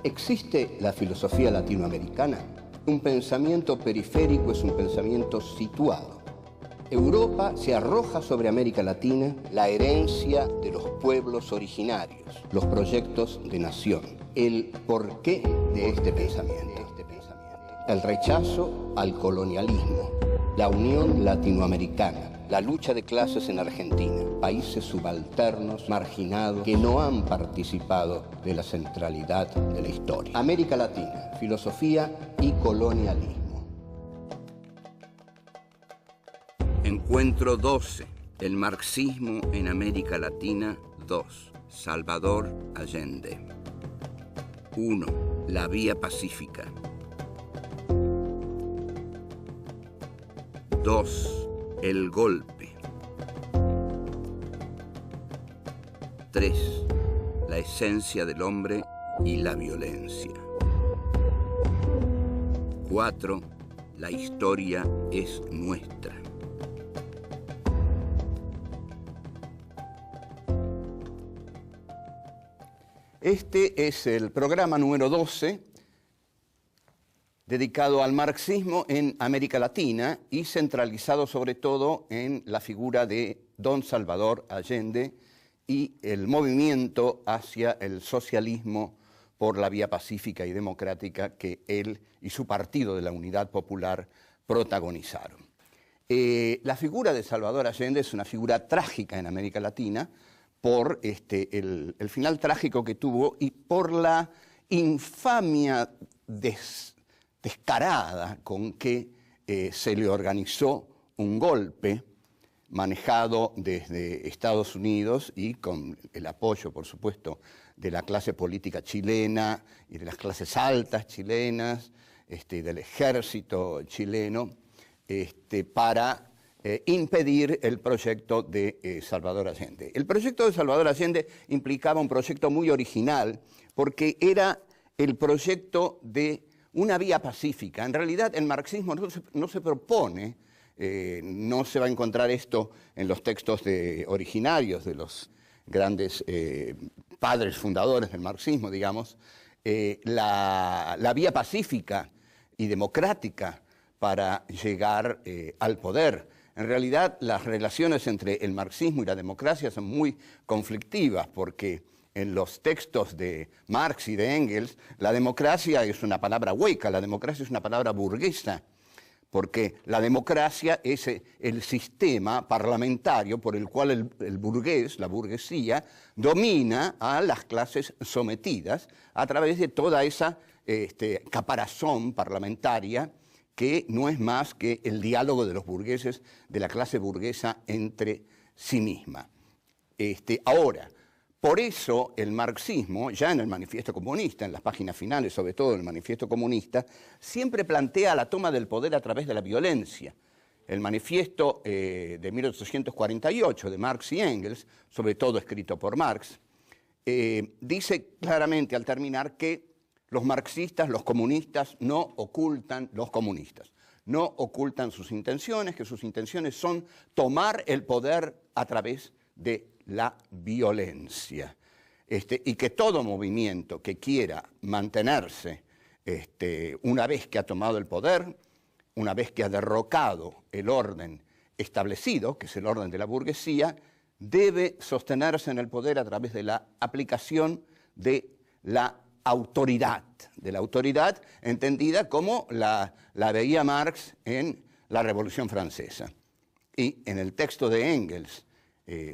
¿Existe la filosofía latinoamericana? Un pensamiento periférico es un pensamiento situado. Europa se arroja sobre América Latina la herencia de los pueblos originarios, los proyectos de nación, el porqué de este pensamiento, el rechazo al colonialismo, la unión latinoamericana, la lucha de clases en Argentina, países subalternos, marginados, que no han participado de la centralidad de la historia. América Latina, filosofía y colonialismo. Encuentro 12. El marxismo en América Latina 2. Salvador Allende. 1. La vía pacífica. 2. El golpe. 3. La esencia del hombre y la violencia. 4. La historia es nuestra. Este es el programa número 12 dedicado al marxismo en América Latina y centralizado sobre todo en la figura de don Salvador Allende y el movimiento hacia el socialismo por la vía pacífica y democrática que él y su Partido de la Unidad Popular protagonizaron. La figura de Salvador Allende es una figura trágica en América Latina por el final trágico que tuvo y por la infamia descarada con que se le organizó un golpe manejado desde Estados Unidos y con el apoyo, por supuesto, de la clase política chilena y de las clases altas chilenas, del ejército chileno, para impedir el proyecto de Salvador Allende. El proyecto de Salvador Allende implicaba un proyecto muy original porque era el proyecto de una vía pacífica. En realidad el marxismo no se propone, no se va a encontrar esto en los textos originarios de los grandes padres fundadores del marxismo, digamos, la vía pacífica y democrática para llegar al poder. En realidad las relaciones entre el marxismo y la democracia son muy conflictivas porque en los textos de Marx y de Engels, la democracia es una palabra hueca, la democracia es una palabra burguesa, porque la democracia es el sistema parlamentario por el cual el burgués, la burguesía, domina a las clases sometidas a través de toda esa caparazón parlamentaria que no es más que el diálogo de los burgueses, de la clase burguesa entre sí misma. Ahora, por eso el marxismo, ya en el Manifiesto Comunista, en las páginas finales, sobre todo en el Manifiesto Comunista, siempre plantea la toma del poder a través de la violencia. El manifiesto de 1848 de Marx y Engels, sobre todo escrito por Marx, dice claramente al terminar que los marxistas, los comunistas, no ocultan sus intenciones, que sus intenciones son tomar el poder a través de la violencia, y que todo movimiento que quiera mantenerse una vez que ha tomado el poder, una vez que ha derrocado el orden establecido, que es el orden de la burguesía, debe sostenerse en el poder a través de la aplicación de la autoridad entendida como la veía Marx en la Revolución Francesa. Y en el texto de Engels,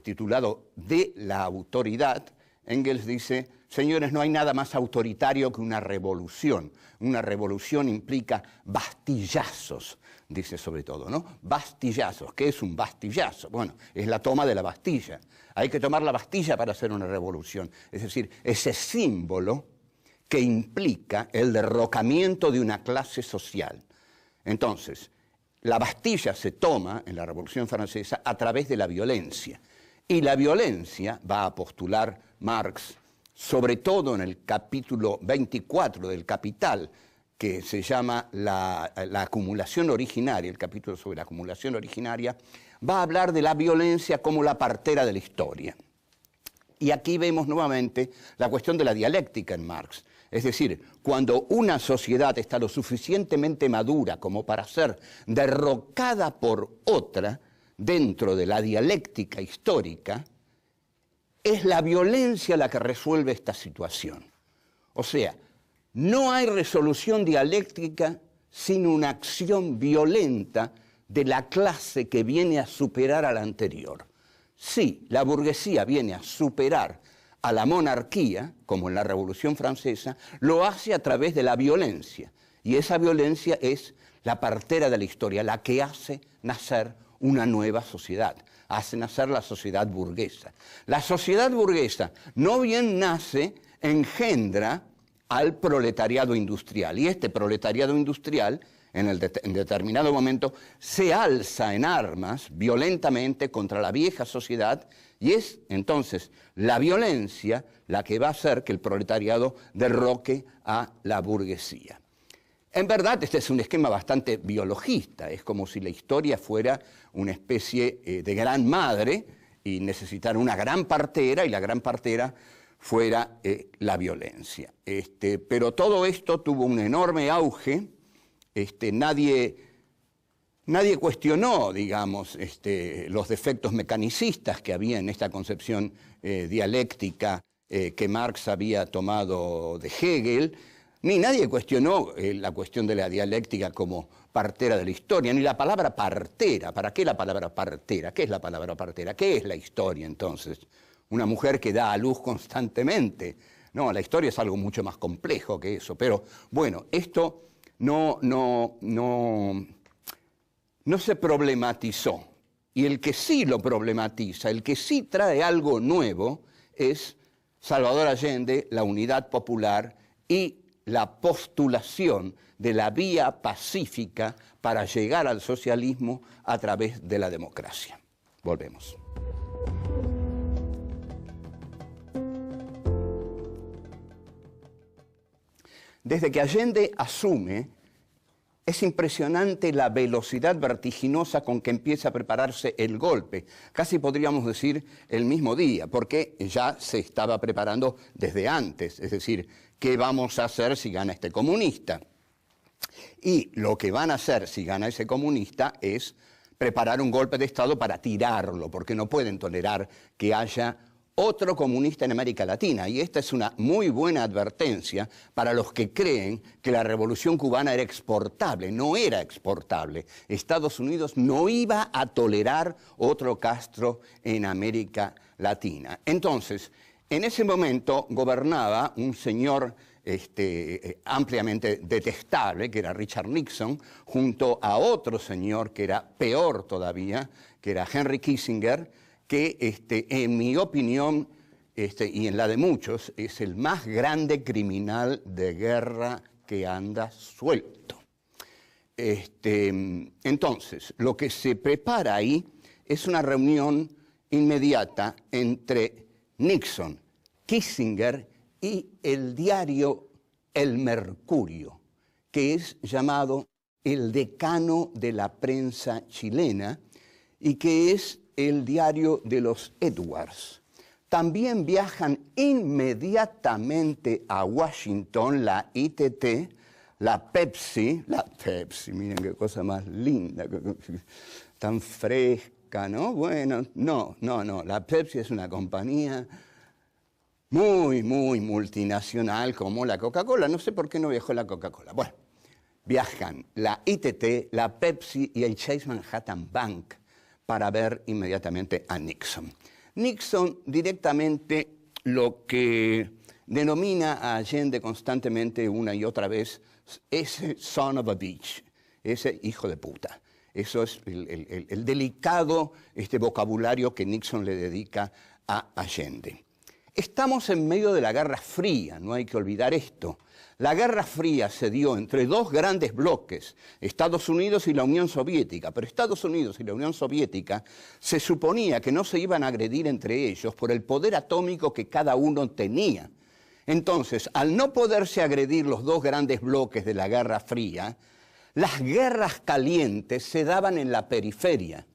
titulado De la autoridad, Engels dice: señores, no hay nada más autoritario que una revolución. Una revolución implica bastillazos, dice sobre todo, ¿no? Bastillazos. ¿Qué es un bastillazo? Bueno, es la toma de la Bastilla. Hay que tomar la Bastilla para hacer una revolución. Es decir, ese símbolo que implica el derrocamiento de una clase social. Entonces, la Bastilla se toma en la Revolución Francesa a través de la violencia. Y la violencia, va a postular Marx, sobre todo en el capítulo 24 del Capital, que se llama la acumulación originaria, el capítulo sobre la acumulación originaria, va a hablar de la violencia como la partera de la historia. Y aquí vemos nuevamente la cuestión de la dialéctica en Marx. Es decir, cuando una sociedad está lo suficientemente madura como para ser derrocada por otra dentro de la dialéctica histórica, es la violencia la que resuelve esta situación. O sea, no hay resolución dialéctica sin una acción violenta de la clase que viene a superar a la anterior. Si la burguesía viene a superar a la monarquía, como en la Revolución Francesa, lo hace a través de la violencia. Y esa violencia es la partera de la historia, la que hace nacer una nueva sociedad, hace nacer la sociedad burguesa. La sociedad burguesa no bien nace, engendra al proletariado industrial. Y este proletariado industrial, en determinado momento, se alza en armas violentamente contra la vieja sociedad, y es entonces la violencia la que va a hacer que el proletariado derroque a la burguesía. En verdad, este es un esquema bastante biologista, es como si la historia fuera una especie de gran madre y necesitara una gran partera, y la gran partera fuera la violencia. Pero todo esto tuvo un enorme auge, nadie cuestionó, digamos, los defectos mecanicistas que había en esta concepción dialéctica que Marx había tomado de Hegel, ni nadie cuestionó la cuestión de la dialéctica como partera de la historia, ni la palabra partera. ¿Para qué la palabra partera? ¿Qué es la palabra partera? ¿Qué es la historia entonces? Una mujer que da a luz constantemente. No, la historia es algo mucho más complejo que eso. Pero bueno, esto no se problematizó. Y el que sí lo problematiza, el que sí trae algo nuevo, es Salvador Allende, la Unidad Popular y la postulación de la vía pacífica para llegar al socialismo a través de la democracia. Volvemos. Desde que Allende asume, es impresionante la velocidad vertiginosa con que empieza a prepararse el golpe. Casi podríamos decir el mismo día, porque ya se estaba preparando desde antes. Es decir, ¿qué vamos a hacer si gana este comunista? Y lo que van a hacer si gana ese comunista es preparar un golpe de Estado para tirarlo, porque no pueden tolerar que haya otro comunista en América Latina. Y esta es una muy buena advertencia para los que creen que la revolución cubana era exportable. No era exportable. Estados Unidos no iba a tolerar otro Castro en América Latina. Entonces, en ese momento gobernaba un señor ampliamente detestable, que era Richard Nixon, junto a otro señor que era peor todavía, que era Henry Kissinger, que en mi opinión y en la de muchos es el más grande criminal de guerra que anda suelto. Entonces, lo que se prepara ahí es una reunión inmediata entre Nixon, Kissinger y el diario El Mercurio, que es llamado el decano de la prensa chilena y que es el diario de los Edwards. También viajan inmediatamente a Washington la ITT, la Pepsi, miren qué cosa más linda, tan fresca, ¿no? Bueno, no, la Pepsi es una compañía muy multinacional como la Coca-Cola. No sé por qué no viajó la Coca-Cola. Bueno, viajan la ITT, la Pepsi y el Chase Manhattan Bank para ver inmediatamente a Nixon. Nixon directamente lo que denomina a Allende constantemente una y otra vez, ese son of a bitch, ese hijo de puta. Eso es el delicado vocabulario que Nixon le dedica a Allende. Estamos en medio de la Guerra Fría, no hay que olvidar esto. La Guerra Fría se dio entre dos grandes bloques, Estados Unidos y la Unión Soviética, pero Estados Unidos y la Unión Soviética se suponía que no se iban a agredir entre ellos por el poder atómico que cada uno tenía. Entonces, al no poderse agredir los dos grandes bloques de la Guerra Fría, las guerras calientes se daban en la periferia.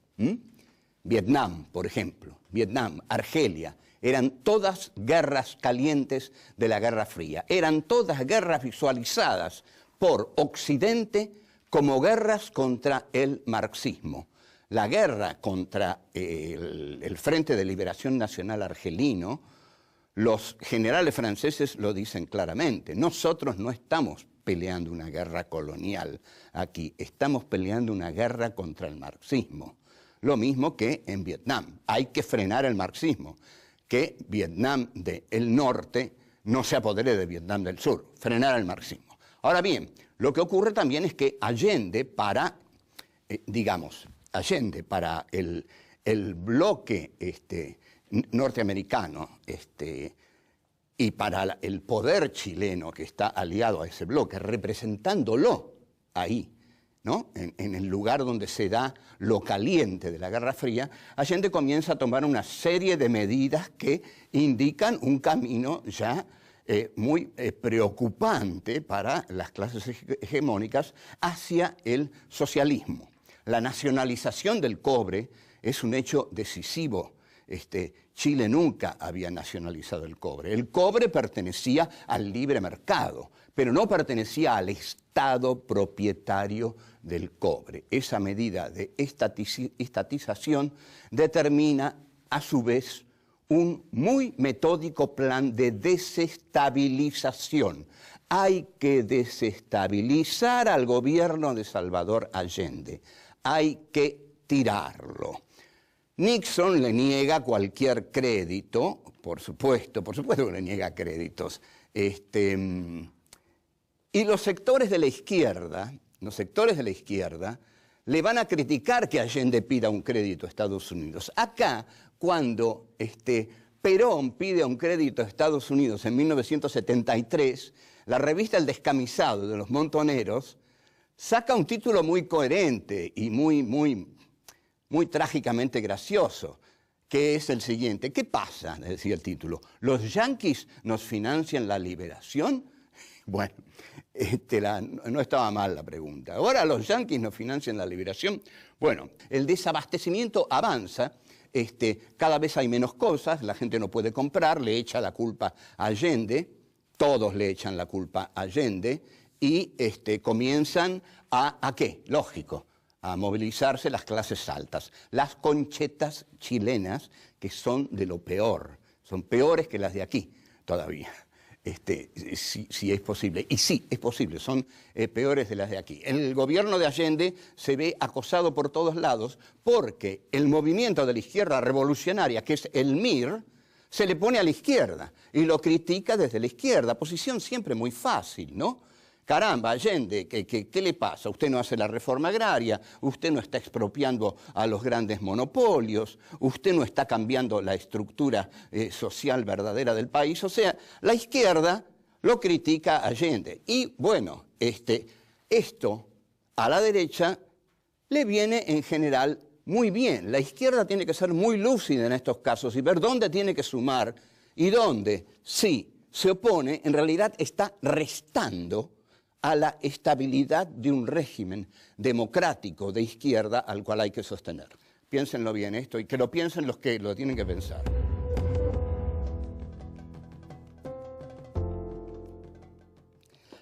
Vietnam, por ejemplo, Vietnam, Argelia, eran todas guerras calientes de la Guerra Fría. Eran todas guerras visualizadas por Occidente como guerras contra el marxismo. La guerra contra el Frente de Liberación Nacional argelino, los generales franceses lo dicen claramente. Nosotros no estamos peleando una guerra colonial aquí, estamos peleando una guerra contra el marxismo. Lo mismo que en Vietnam. Hay que frenar el marxismo, que Vietnam del norte no se apodere de Vietnam del sur, frenar el marxismo. Ahora bien, lo que ocurre también es que Allende para, Allende para el bloque norteamericano y para el poder chileno que está aliado a ese bloque, representándolo ahí, ¿no? En el lugar donde se da lo caliente de la Guerra Fría, Allende comienza a tomar una serie de medidas que indican un camino ya muy preocupante para las clases hegemónicas hacia el socialismo. La nacionalización del cobre es un hecho decisivo. Chile nunca había nacionalizado el cobre. El cobre pertenecía al libre mercado, pero no pertenecía al Estado propietario del cobre. Esa medida de estatización determina, a su vez, un muy metódico plan de desestabilización. Hay que desestabilizar al gobierno de Salvador Allende. Hay que tirarlo. Nixon le niega cualquier crédito, por supuesto que le niega créditos. Y los sectores de la izquierda le van a criticar que Allende pida un crédito a Estados Unidos. Acá, cuando Perón pide un crédito a Estados Unidos en 1973, la revista El Descamisado de los Montoneros saca un título muy coherente y muy trágicamente gracioso, que es el siguiente. ¿Qué pasa?, decía el título. ¿Los yanquis nos financian la liberación? Bueno, no estaba mal la pregunta. ¿Ahora los yanquis nos financian la liberación? Bueno, el desabastecimiento avanza, cada vez hay menos cosas, la gente no puede comprar, le echa la culpa a Allende, todos le echan la culpa a Allende, y comienzan ¿a qué? Lógico, a movilizarse las clases altas. Las conchetas chilenas, que son de lo peor, son peores que las de aquí todavía, si es posible. Y sí, es posible, son peores de las de aquí. El gobierno de Allende se ve acosado por todos lados porque el movimiento de la izquierda revolucionaria, que es el MIR, se le pone a la izquierda y lo critica desde la izquierda. Posición siempre muy fácil, ¿no? Caramba, Allende, ¿qué le pasa? Usted no hace la reforma agraria, usted no está expropiando a los grandes monopolios, usted no está cambiando la estructura social verdadera del país. O sea, la izquierda lo critica a Allende. Y bueno, esto a la derecha le viene en general muy bien. La izquierda tiene que ser muy lúcida en estos casos y ver dónde tiene que sumar y dónde, si se opone, en realidad está restando a la estabilidad de un régimen democrático de izquierda al cual hay que sostener. Piénsenlo bien esto y que lo piensen los que lo tienen que pensar.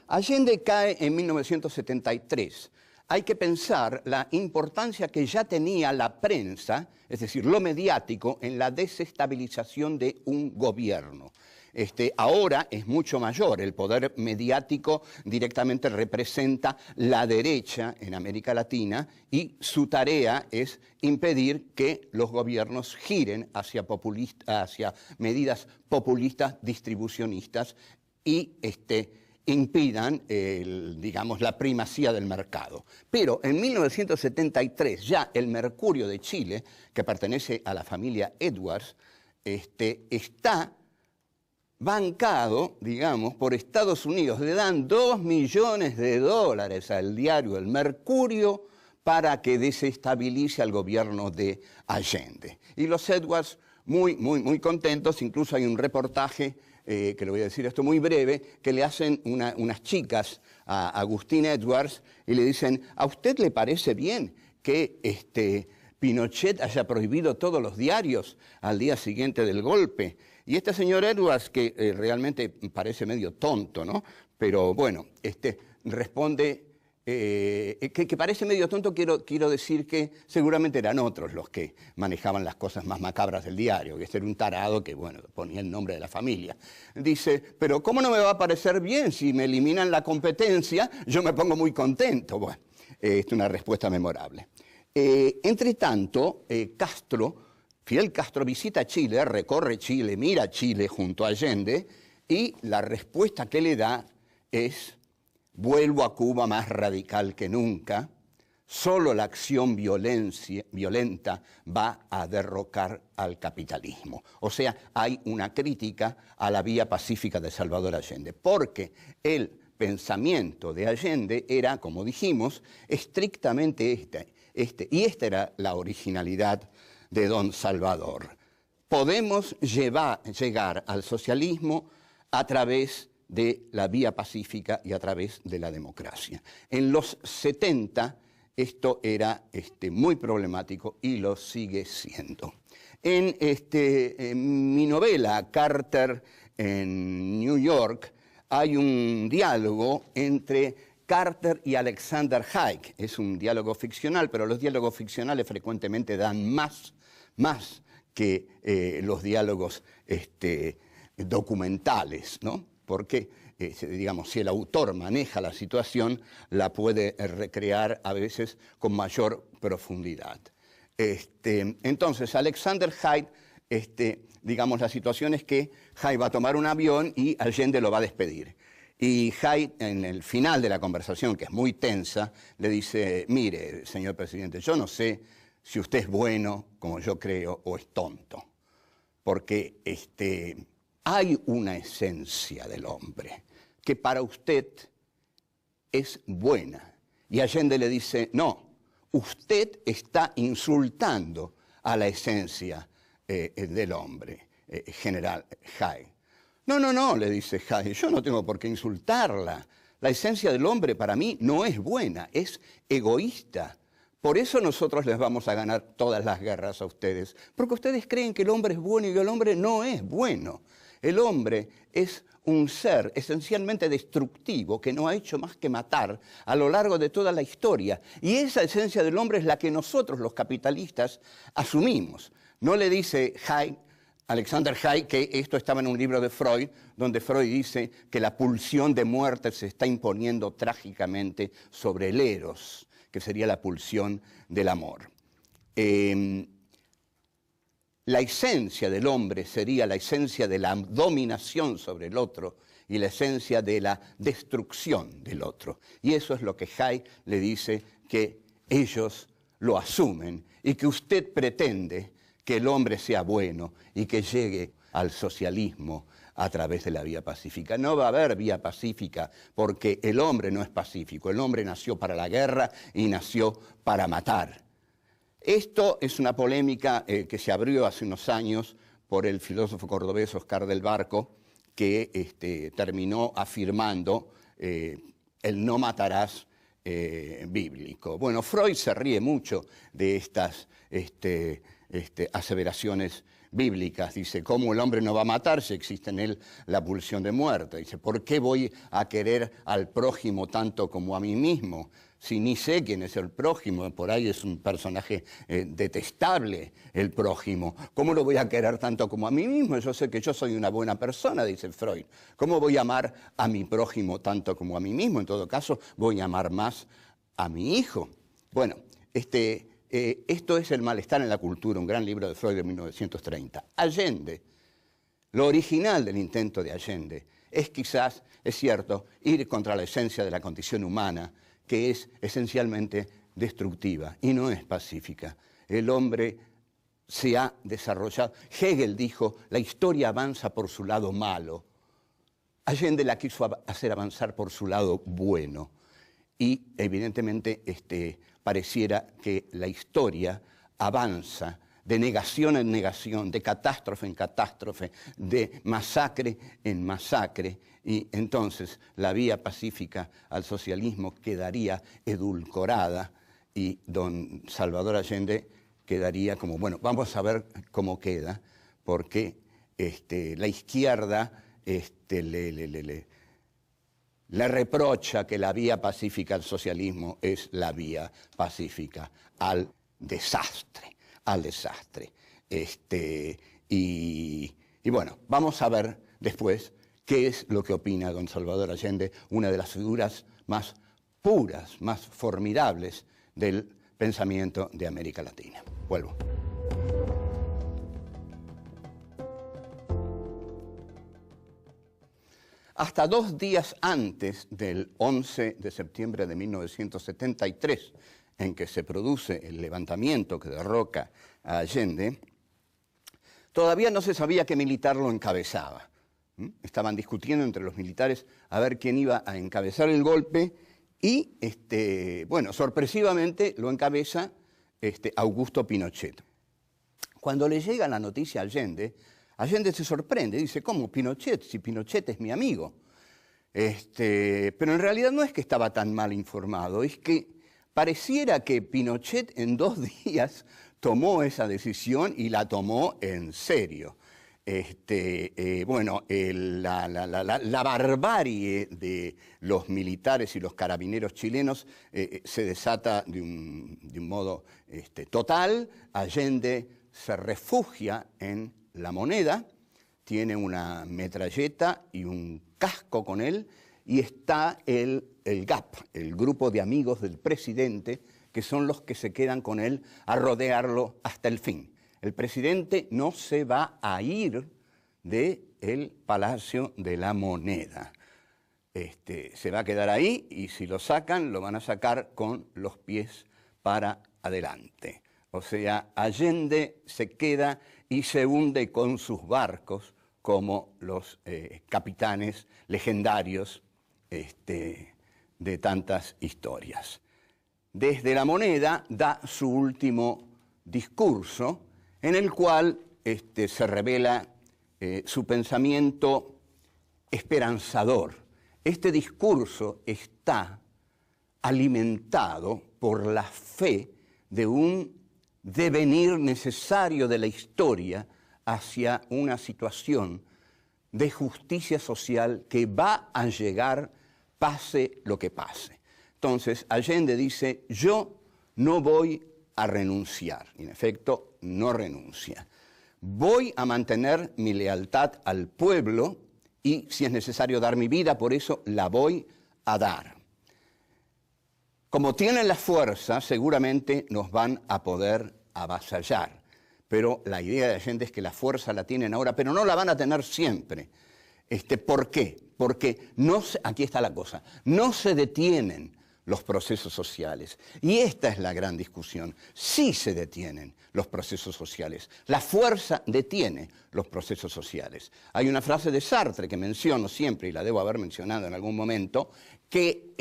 Allende cae en 1973. Hay que pensar la importancia que ya tenía la prensa, es decir, lo mediático, en la desestabilización de un gobierno. Ahora es mucho mayor, el poder mediático directamente representa la derecha en América Latina y su tarea es impedir que los gobiernos giren hacia medidas populistas, distribucionistas y impidan, la primacía del mercado. Pero en 1973 ya el Mercurio de Chile, que pertenece a la familia Edwards, está bancado, por Estados Unidos. Le dan $2 millones al diario El Mercurio para que desestabilice al gobierno de Allende. Y los Edwards muy contentos, incluso hay un reportaje, que le voy a decir esto muy breve, que le hacen unas chicas a Agustín Edwards y le dicen, ¿a usted le parece bien que Pinochet haya prohibido todos los diarios al día siguiente del golpe? Y este señor Edwards, que realmente parece medio tonto, ¿no? Pero bueno, responde, que parece medio tonto, quiero decir que seguramente eran otros los que manejaban las cosas más macabras del diario, que este era un tarado que, bueno, ponía el nombre de la familia. Dice, pero ¿cómo no me va a parecer bien si me eliminan la competencia? Yo me pongo muy contento. Bueno, es una respuesta memorable. Entre tanto, Fidel Castro visita Chile, recorre Chile, mira Chile junto a Allende, y la respuesta que le da es: vuelvo a Cuba más radical que nunca, solo la acción violenta va a derrocar al capitalismo. O sea, hay una crítica a la vía pacífica de Salvador Allende, porque el pensamiento de Allende era, como dijimos, estrictamente y esta era la originalidad de don Salvador. Podemos llegar al socialismo a través de la vía pacífica y a través de la democracia. En los 70 esto era muy problemático y lo sigue siendo. En mi novela, Carter en New York, hay un diálogo entre Carter y Alexander Haig. Es un diálogo ficcional, pero los diálogos ficcionales frecuentemente dan más que los diálogos documentales, ¿no? Porque, digamos, si el autor maneja la situación, la puede recrear a veces con mayor profundidad. Entonces, Alexander Haig, digamos, la situación es que Haig va a tomar un avión y Allende lo va a despedir. Y Haig, en el final de la conversación, que es muy tensa, le dice: mire, señor presidente, yo no sé si usted es bueno, como yo creo, o es tonto. Porque hay una esencia del hombre que para usted es buena. Y Allende le dice: no, usted está insultando a la esencia del hombre, general Haig. No, le dice Haig, yo no tengo por qué insultarla. La esencia del hombre para mí no es buena, es egoísta. Por eso nosotros les vamos a ganar todas las guerras a ustedes, porque ustedes creen que el hombre es bueno y el hombre no es bueno. El hombre es un ser esencialmente destructivo que no ha hecho más que matar a lo largo de toda la historia. Y esa esencia del hombre es la que nosotros, los capitalistas, asumimos. No le dice Alexander Haig que esto estaba en un libro de Freud, donde Freud dice que la pulsión de muerte se está imponiendo trágicamente sobre el eros, que sería la pulsión del amor. La esencia del hombre sería la esencia de la dominación sobre el otro y la esencia de la destrucción del otro. Y eso es lo que Haig le dice que ellos lo asumen y que usted pretende que el hombre sea bueno y que llegue al socialismo a través de la vía pacífica. No va a haber vía pacífica porque el hombre no es pacífico. El hombre nació para la guerra y nació para matar. Esto es una polémica que se abrió hace unos años por el filósofo cordobés Oscar del Barco, que terminó afirmando el no matarás bíblico. Bueno, Freud se ríe mucho de estas aseveraciones bíblicas. Dice, ¿cómo el hombre no va a matar si existe en él la pulsión de muerte? Dice, ¿por qué voy a querer al prójimo tanto como a mí mismo? Si ni sé quién es el prójimo, por ahí es un personaje detestable el prójimo. ¿Cómo lo voy a querer tanto como a mí mismo? Yo sé que yo soy una buena persona, dice Freud. ¿Cómo voy a amar a mi prójimo tanto como a mí mismo? En todo caso, voy a amar más a mi hijo. Bueno, esto es El malestar en la cultura, un gran libro de Freud de 1930. Allende, lo original del intento de Allende es quizás, es cierto, ir contra la esencia de la condición humana, que es esencialmente destructiva y no es pacífica. El hombre se ha desarrollado. Hegel dijo, la historia avanza por su lado malo. Allende la quiso hacer avanzar por su lado bueno. Y evidentemente pareciera que la historia avanza de negación en negación, de catástrofe en catástrofe, de masacre en masacre, y entonces la vía pacífica al socialismo quedaría edulcorada y don Salvador Allende quedaría como, bueno, vamos a ver cómo queda, porque la izquierda le reprocha que la vía pacífica al socialismo es la vía pacífica al desastre, al desastre. Y bueno, vamos a ver después qué es lo que opina don Salvador Allende, una de las figuras más puras, más formidables del pensamiento de América Latina. Vuelvo. Hasta 2 días antes del 11 de septiembre de 1973, en que se produce el levantamiento que derroca a Allende, todavía no se sabía qué militar lo encabezaba. Estaban discutiendo entre los militares a ver quién iba a encabezar el golpe y, bueno, sorpresivamente lo encabeza Augusto Pinochet. Cuando le llega la noticia a Allende, Allende se sorprende, dice, ¿cómo Pinochet? Si Pinochet es mi amigo. Pero en realidad no es que estaba tan mal informado, es que pareciera que Pinochet en 2 días tomó esa decisión y la tomó en serio. Bueno, la barbarie de los militares y los carabineros chilenos se desata de un modo total. Allende se refugia en La Moneda, tiene una metralleta y un casco con él, y está el GAP, el grupo de amigos del presidente, que son los que se quedan con él a rodearlo hasta el fin. El presidente no se va a ir del Palacio de la Moneda. Se va a quedar ahí y si lo sacan, lo van a sacar con los pies para adelante. O sea, Allende se queda y se hunde con sus barcos como los capitanes legendarios de tantas historias. Desde La Moneda da su último discurso en el cual se revela su pensamiento esperanzador. Este discurso está alimentado por la fe de un devenir necesario de la historia hacia una situación de justicia social que va a llegar pase lo que pase. Entonces, Allende dice, yo no voy a renunciar. En efecto, no renuncia. Voy a mantener mi lealtad al pueblo y, si es necesario dar mi vida, por eso la voy a dar. Como tienen la fuerza, seguramente nos van a poder avasallar. Pero la idea de Allende es que la fuerza la tienen ahora, pero no la van a tener siempre. ¿Por qué? Porque aquí está la cosa, no se detienen los procesos sociales. Y esta es la gran discusión. Sí se detienen los procesos sociales. La fuerza detiene los procesos sociales. Hay una frase de Sartre que menciono siempre, y la debo haber mencionado en algún momento, que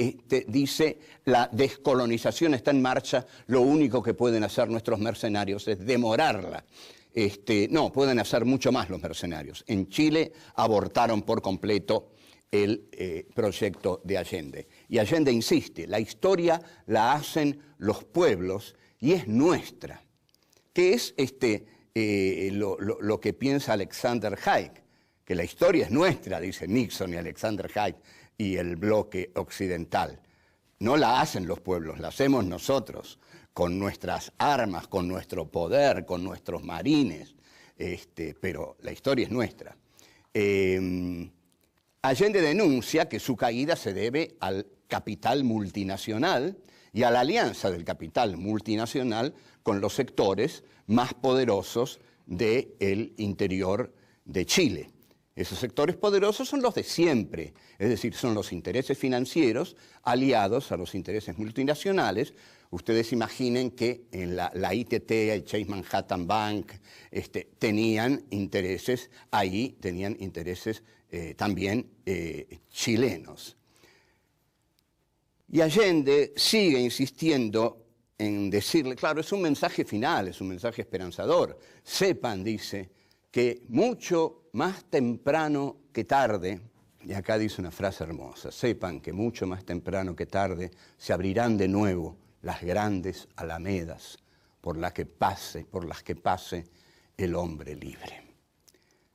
dice, la descolonización está en marcha, lo único que pueden hacer nuestros mercenarios es demorarla. No, pueden hacer mucho más los mercenarios. En Chile abortaron por completo el proyecto de Allende. Y Allende insiste, la historia la hacen los pueblos y es nuestra. ¿Qué es lo que piensa Alexander Haig? Que la historia es nuestra, dice Nixon y Alexander Haig y el bloque occidental. No la hacen los pueblos, la hacemos nosotros, con nuestras armas, con nuestro poder, con nuestros marines, pero la historia es nuestra. Allende denuncia que su caída se debe al capital multinacional y a la alianza del capital multinacional con los sectores más poderosos del interior de Chile. Esos sectores poderosos son los de siempre, es decir, son los intereses financieros aliados a los intereses multinacionales. Ustedes imaginen que en la ITT, el Chase Manhattan Bank, tenían intereses ahí, tenían intereses también chilenos. Y Allende sigue insistiendo en decirle, claro, es un mensaje final, es un mensaje esperanzador. Sepan, dice, que mucho más temprano que tarde, y acá dice una frase hermosa, sepan que mucho más temprano que tarde se abrirán de nuevo las grandes alamedas por las que pase el hombre libre.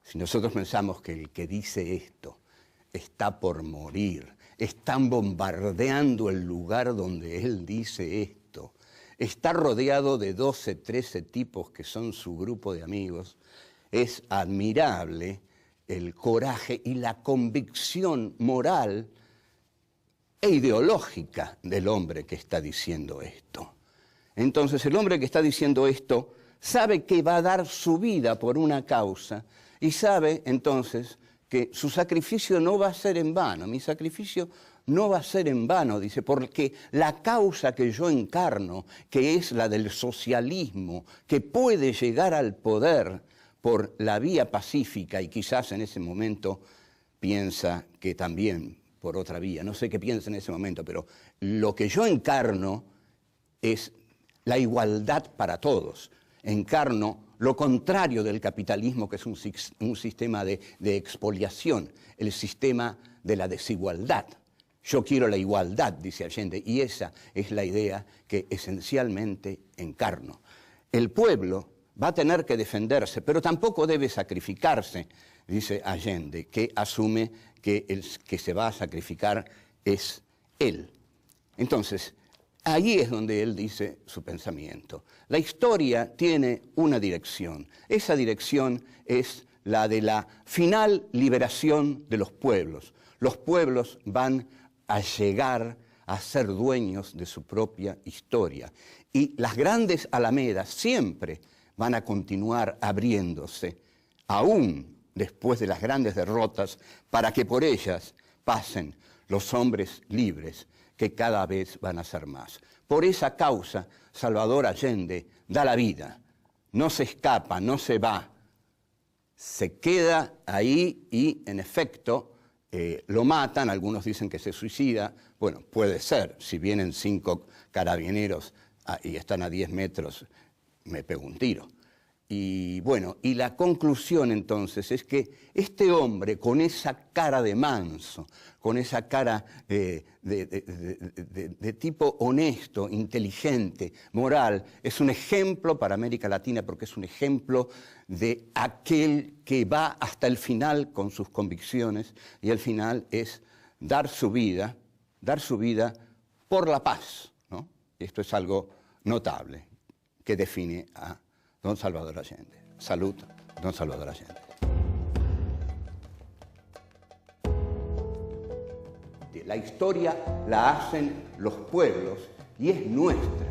Si nosotros pensamos que el que dice esto está por morir, están bombardeando el lugar donde él dice esto, está rodeado de 12, 13 tipos que son su grupo de amigos, es admirable el coraje y la convicción moral e ideológica del hombre que está diciendo esto. Entonces, el hombre que está diciendo esto sabe que va a dar su vida por una causa y sabe entonces que su sacrificio no va a ser en vano. Mi sacrificio no va a ser en vano, dice, porque la causa que yo encarno, que es la del socialismo, que puede llegar al poder por la vía pacífica, y quizás en ese momento piensa que también por otra vía, no sé qué piensa en ese momento, pero lo que yo encarno es la igualdad para todos. Encarno lo contrario del capitalismo, que es un sistema de expoliación, el sistema de la desigualdad. Yo quiero la igualdad, dice Allende, y esa es la idea que esencialmente encarno. El pueblo va a tener que defenderse, pero tampoco debe sacrificarse, dice Allende, que asume que el que se va a sacrificar es él. Entonces, ahí es donde él dice su pensamiento. La historia tiene una dirección. Esa dirección es la de la final liberación de los pueblos. Los pueblos van a llegar a ser dueños de su propia historia. Y las grandes alamedas siempre van a continuar abriéndose, aún después de las grandes derrotas, para que por ellas pasen los hombres libres, que cada vez van a ser más. Por esa causa, Salvador Allende da la vida, no se escapa, no se va, se queda ahí y, en efecto, lo matan. Algunos dicen que se suicida. Bueno, puede ser, si vienen 5 carabineros y están a 10 metros, me pego un tiro. Y bueno, y la conclusión entonces es que este hombre con esa cara de manso, con esa cara de tipo honesto, inteligente, moral, es un ejemplo para América Latina, porque es un ejemplo de aquel que va hasta el final con sus convicciones, y el final es dar su vida por la paz, ¿no? Esto es algo notable que define a don Salvador Allende. Salud, don Salvador Allende. La historia la hacen los pueblos y es nuestra.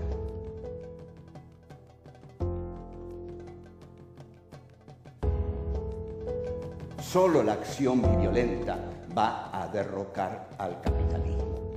Solo la acción violenta va a derrocar al capitalismo.